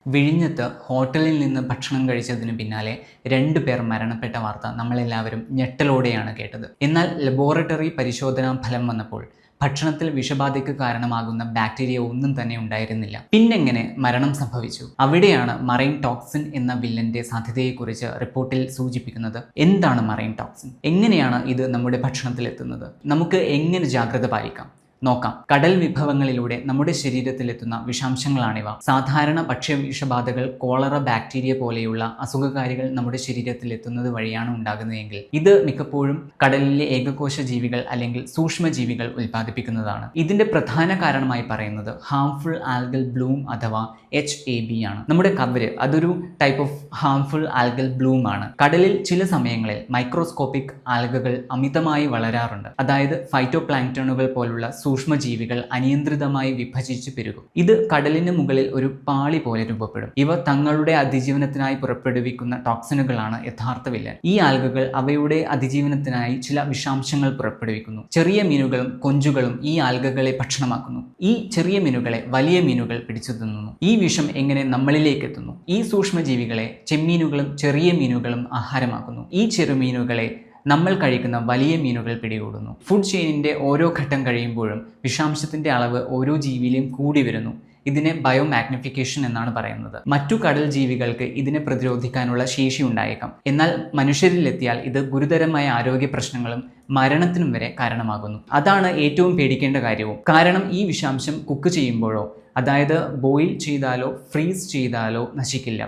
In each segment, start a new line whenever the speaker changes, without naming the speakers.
വിഴിഞ്ഞത്ത് ഹോട്ടലിൽ നിന്ന് ഭക്ഷണം കഴിച്ചതിന് പിന്നാലെ 2 പേർ മരണപ്പെട്ട വാർത്ത നമ്മളെല്ലാവരും ഞെട്ടലോടെയാണ് കേട്ടത്. എന്നാൽ ലബോറട്ടറി പരിശോധനാ ഫലം വന്നപ്പോൾ ഭക്ഷണത്തിൽ വിഷബാധയ്ക്ക് കാരണമാകുന്ന ബാക്ടീരിയ ഒന്നും തന്നെ ഉണ്ടായിരുന്നില്ല. പിന്നെങ്ങനെ മരണം സംഭവിച്ചു? അവിടെയാണ് മറൈൻ ടോക്സിൻ എന്ന വില്ലന്റെ സാധ്യതയെക്കുറിച്ച് റിപ്പോർട്ടിൽ സൂചിപ്പിക്കുന്നത്. എന്താണ് മറൈൻ ടോക്സിൻ? എങ്ങനെയാണ് ഇത് നമ്മുടെ ഭക്ഷണത്തിൽ എത്തുന്നത്? നമുക്ക് എങ്ങനെ ജാഗ്രത പാലിക്കാം? നോക്കാം. കടൽ വിഭവങ്ങളിലൂടെ നമ്മുടെ ശരീരത്തിലെത്തുന്ന വിഷാംശങ്ങളാണിവ. സാധാരണ ഭക്ഷ്യ വിഷബാധകൾ കോളറ, ബാക്ടീരിയ പോലെയുള്ള അസുഖകാരികൾ നമ്മുടെ ശരീരത്തിൽ എത്തുന്നത് വഴിയാണ് ഉണ്ടാകുന്നതെങ്കിൽ ഇത് മിക്കപ്പോഴും കടലിലെ ഏകകോശ ജീവികൾ അല്ലെങ്കിൽ സൂക്ഷ്മജീവികൾ ഉൽപ്പാദിപ്പിക്കുന്നതാണ്. ഇതിന്റെ പ്രധാന കാരണമായി പറയുന്നത് ഹാംഫുൾ ആൽഗൽ ബ്ലൂം അഥവാ HAB ആണ്. നമ്മുടെ കവര് അതൊരു type of harmful algal Bloom ആണ്. കടലിൽ ചില സമയങ്ങളിൽ മൈക്രോസ്കോപ്പിക് ആൽഗകൾ അമിതമായി വളരാറുണ്ട്. അതായത് ഫൈറ്റോപ്ലാങ്ക്ടണുകൾ പോലുള്ള സൂക്ഷ്മജീവികൾ അനിയന്ത്രിതമായി വിഭജിച്ച് പെരുകും. ഇത് കടലിന് മുകളിൽ ഒരു പാളി പോലെ രൂപപ്പെടും. ഇവ തങ്ങളുടെ അതിജീവനത്തിനായി പുറപ്പെടുവിക്കുന്ന ടോക്സിനുകളാണ് യഥാർത്ഥ വില്ലൻ. ഈ ആൽഗകൾ അവയുടെ അതിജീവനത്തിനായി ചില വിഷാംശങ്ങൾ പുറപ്പെടുവിക്കുന്നു. ചെറിയ മീനുകളും കൊഞ്ചുകളും ഈ ആൽഗകളെ ഭക്ഷണമാക്കുന്നു. ഈ ചെറിയ മീനുകളെ വലിയ മീനുകൾ പിടിച്ചു തിന്നുന്നു. ഈ വിഷം എങ്ങനെ നമ്മളിലേക്ക് എത്തുന്നു? ഈ സൂക്ഷ്മജീവികളെ ചെമ്മീനുകളും ചെറിയ മീനുകളും ആഹാരമാക്കുന്നു. ഈ ചെറുമീനുകളെ നമ്മൾ കഴിക്കുന്ന വലിയ മീനുകൾ പിടികൂടുന്നു. ഫുഡ് ചെയിനിന്റെ ഓരോ ഘട്ടം കഴിയുമ്പോഴും വിഷാംശത്തിന്റെ അളവ് ഓരോ ജീവിയിലും കൂടി വരുന്നു. ഇതിനെ ബയോമാഗ്നിഫിക്കേഷൻ എന്നാണ് പറയുന്നത്. മറ്റു കടൽ ജീവികൾക്ക് ഇതിനെ പ്രതിരോധിക്കാനുള്ള ശേഷി ഉണ്ടായേക്കാം. എന്നാൽ മനുഷ്യരിലെത്തിയാൽ ഇത് ഗുരുതരമായ ആരോഗ്യ പ്രശ്നങ്ങളും മരണത്തിനും വരെ കാരണമാകുന്നു. അതാണ് ഏറ്റവും പേടിക്കേണ്ട കാര്യവും. കാരണം ഈ വിഷാംശം കുക്ക് ചെയ്യുമ്പോഴോ, അതായത് ബോയിൽ ചെയ്താലോ ഫ്രീസ് ചെയ്താലോ നശിക്കില്ല.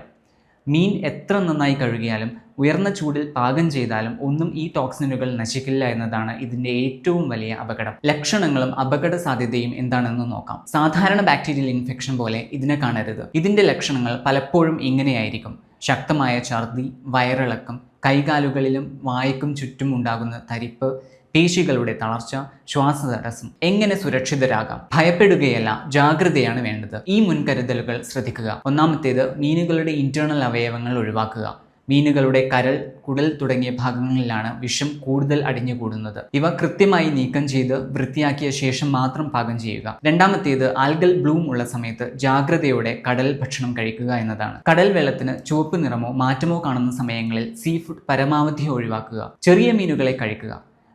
മീൻ എത്ര നന്നായി കഴുകിയാലും ഉയർന്ന ചൂടിൽ പാകം ചെയ്താലും ഒന്നും ഈ ടോക്സിനുകൾ നശിക്കില്ല എന്നതാണ് ഇതിന്റെ ഏറ്റവും വലിയ അപകടം. ലക്ഷണങ്ങളും അപകട സാധ്യതയും എന്താണെന്ന് നോക്കാം. സാധാരണ ബാക്ടീരിയൽ ഇൻഫെക്ഷൻ പോലെ ഇതിനെ കാണരുത്. ഇതിന്റെ ലക്ഷണങ്ങൾ പലപ്പോഴും ഇങ്ങനെയായിരിക്കും: ശക്തമായ ഛർദി, വയറിളക്കം, കൈകാലുകളിലും വായ്ക്കും ചുറ്റും ഉണ്ടാകുന്ന തരിപ്പ്, പേശികളുടെ തളർച്ച, ശ്വാസതടസ്സം. എങ്ങനെ സുരക്ഷിതരാകാം? ഭയപ്പെടുകയല്ല, ജാഗ്രതയാണ് വേണ്ടത്. ഈ മുൻകരുതലുകൾ ശ്രദ്ധിക്കുക. ഒന്നാമത്തേത്, മീനുകളുടെ ഇന്റേണൽ അവയവങ്ങൾ ഒഴിവാക്കുക. മീനുകളുടെ കരൾ, കുടൽ തുടങ്ങിയ ഭാഗങ്ങളിലാണ് വിഷം കൂടുതൽ അടിഞ്ഞുകൂടുന്നത്. ഇവ കൃത്യമായി നീക്കം ചെയ്ത് വൃത്തിയാക്കിയ ശേഷം മാത്രം പാകം ചെയ്യുക. രണ്ടാമത്തേത്, ആൽഗൽ ബ്ലൂം ഉള്ള സമയത്ത് ജാഗ്രതയോടെ കടൽ ഭക്ഷണം കഴിക്കുക എന്നതാണ്. കടൽ വെള്ളത്തിന് ചുവപ്പ് നിറമോ മാറ്റമോ കാണുന്ന സമയങ്ങളിൽ സീ ഫുഡ് പരമാവധി ഒഴിവാക്കുക. ചെറിയ മീനുകളെ കഴിക്കുക.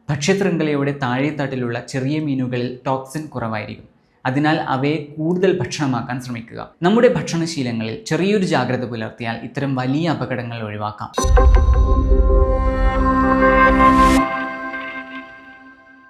ഭക്ഷ്യശൃംഖലയുടെ താഴെത്തട്ടിലുള്ള ചെറിയ മീനുകളിൽ ടോക്സിൻ കുറവായിരിക്കും. അതിനാൽ അവയെ കൂടുതൽ ഭക്ഷണമാക്കാൻ ശ്രമിക്കുക. നമ്മുടെ ഭക്ഷണശീലങ്ങളിൽ ചെറിയൊരു ജാഗ്രത പുലർത്തിയാൽ ഇത്തരം വലിയ അപകടങ്ങൾ ഒഴിവാക്കാം.